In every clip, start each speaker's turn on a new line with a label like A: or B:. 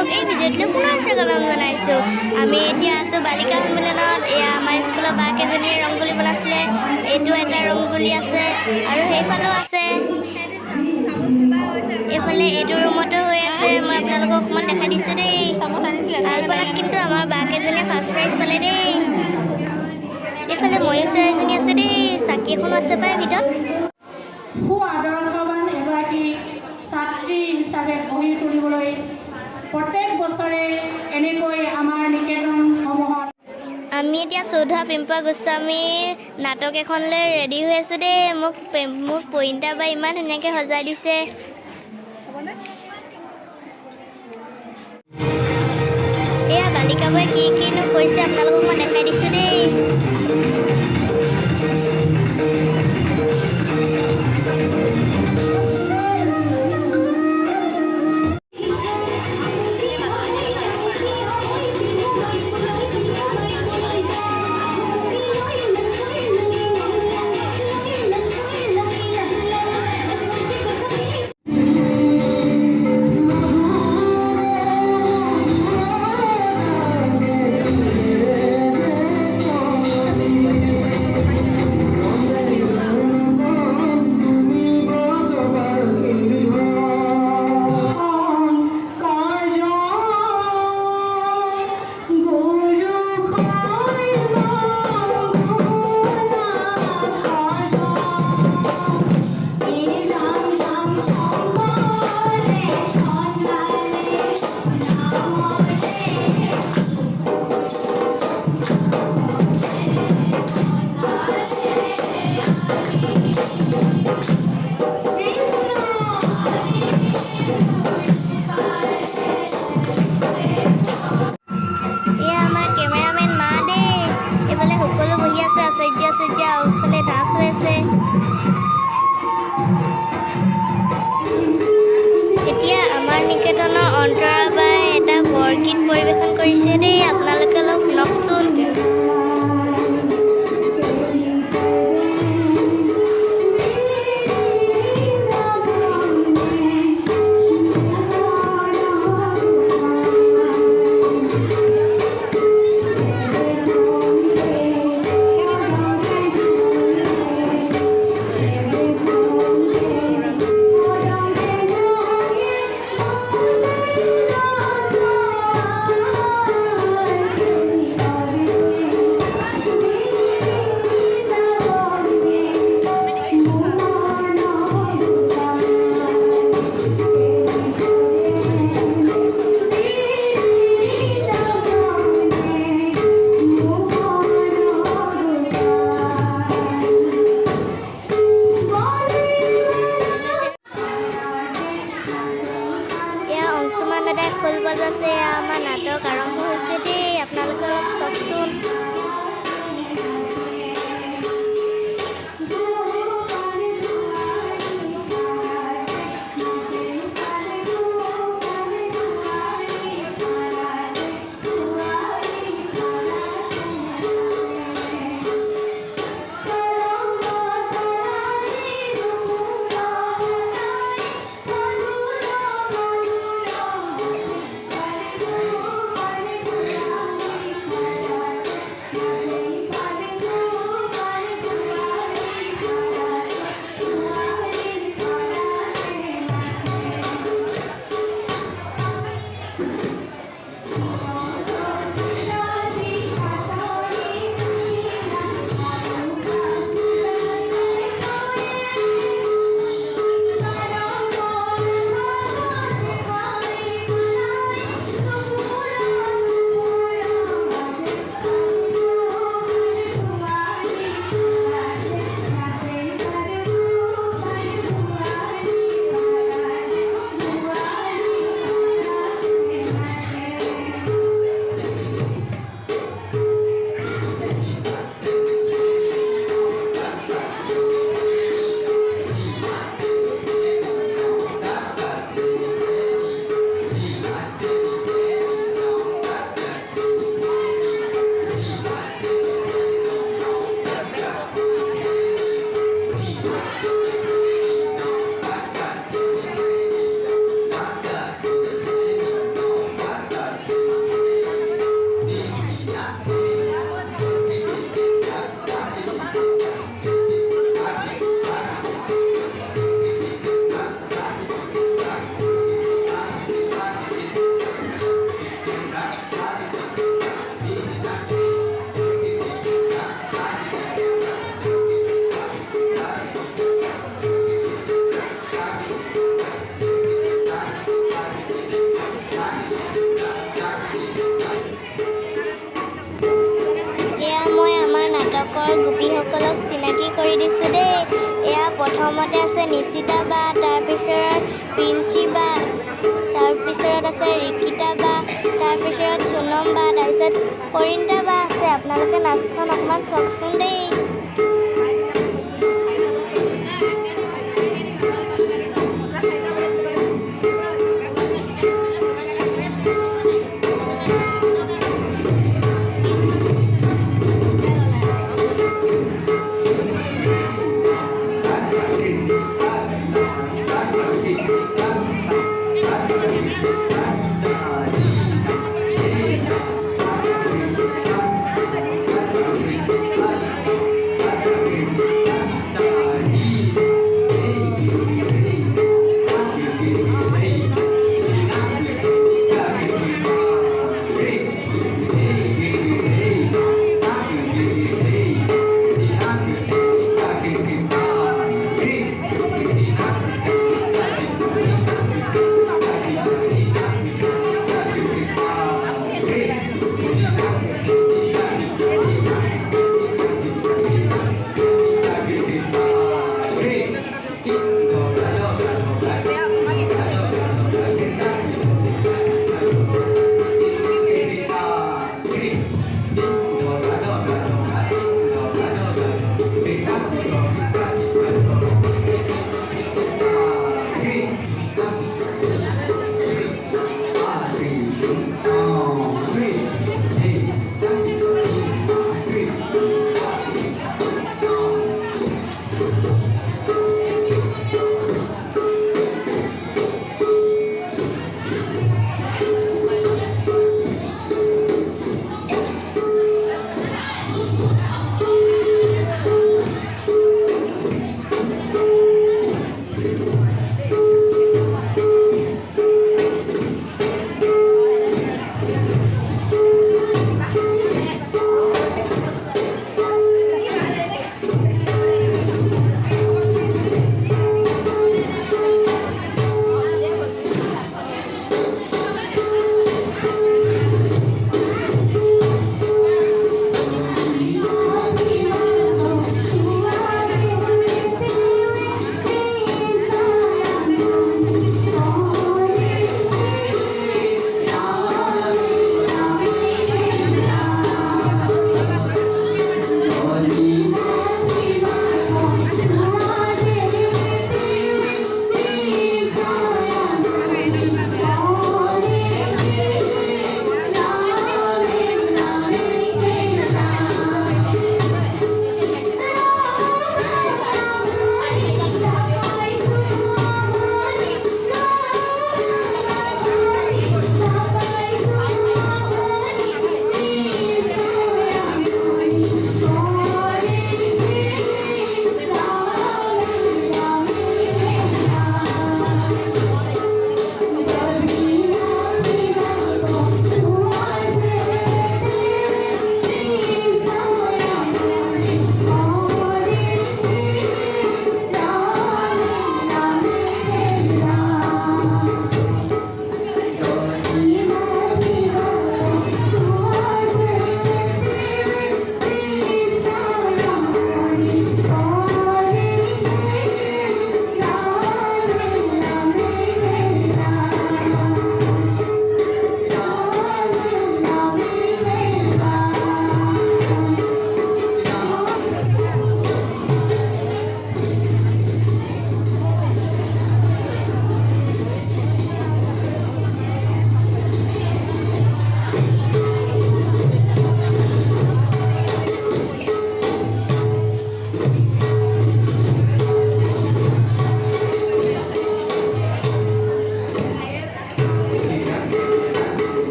A: আপোনালোকক এই ভিডিঅ'টোলৈ পুনৰ স্বাগতম জনাইছোঁ। আমি এতিয়া আছোঁ বালিকা সন্মিলনত। এয়া আমাৰ স্কুলৰ বা কেইজনীয়ে ৰংগোলী বনাইছিলে। এইটো এটা ৰংগোলী আছে আৰু সেইফালেও আছে। এইফালে এইটো ৰুমতো হৈ আছে। মই আপোনালোকক অকণমান দেখাই দিছোঁ দেই। আলপনাত কিন্তু আমাৰ বা কেইজনীয়ে ফাৰ্ষ্ট প্ৰাইজ পালে দেই। এইফালে ময়ূৰ চৰাইজনী আছে দেই। চাকি এখনো আছে পায় ভিতৰত।
B: সু আদৰ্শৱান এগৰাকী ছাত্ৰী হিচাপে গঢ়ি তুলিবলৈ প্ৰত্যেক বছৰে এনেকৈ আমাৰ নিকেতনসমূহত
A: আমি এতিয়া চৌধুৰী পিম্পা গোস্বামী নাটক এখনলৈ ৰেডি হৈ আছোঁ দেই। মোক পইণ্টা বা ইমান ধুনীয়াকৈ সজাই দিছে। এয়া বালিকাবোৰে কিনো কৈছে আপোনালোকক মই দেখাই দিছোঁ দেই। এতিয়া আমাৰ নিকেতনৰ অন্তৰা বাই এটা বৰগীত পৰিৱেশন কৰিছে দেই। আপোনালোকে অলপ শুনকচোন। খোল বজাইছে। আমাৰ নাটক আৰম্ভ হৈছে দেই। আপোনালোকে অলপ চাওকচোন। প্ৰথমতে আছে নিশিতা বা, তাৰপিছত প্ৰিন্সি বা, তাৰপিছত আছে ৰিকিতা বা, তাৰপিছত সোনম বা, তাৰপিছত পৰিণীতা বা আছে। আপোনালোকে নাচখন অকণমান চাওকচোন দেই।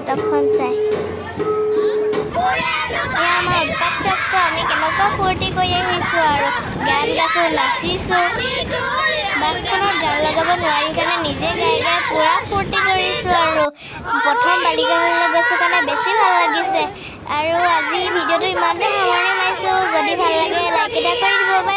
A: নাটকখন চাই আমাৰ উৎপাত চক্ৰ আমি কেনেকুৱা ফূৰ্তি কৰি আহিছোঁ আৰু গান গাইছোঁ নাচিছোঁ বাছখনত গান লগাব নোৱাৰি কাৰণে নিজে গাই গাই পূৰা ফূৰ্তি কৰিছোঁ আৰু প্ৰথম বালিকাঘাটলৈ গৈছোঁ কাৰণে বেছি ভাল লাগিছে আৰু আজি ভিডিঅ'টো ইমানতে সামৰণি মাৰিছোঁ যদি ভাল লাগে লাইক এটা কৰি দিব পাৰে।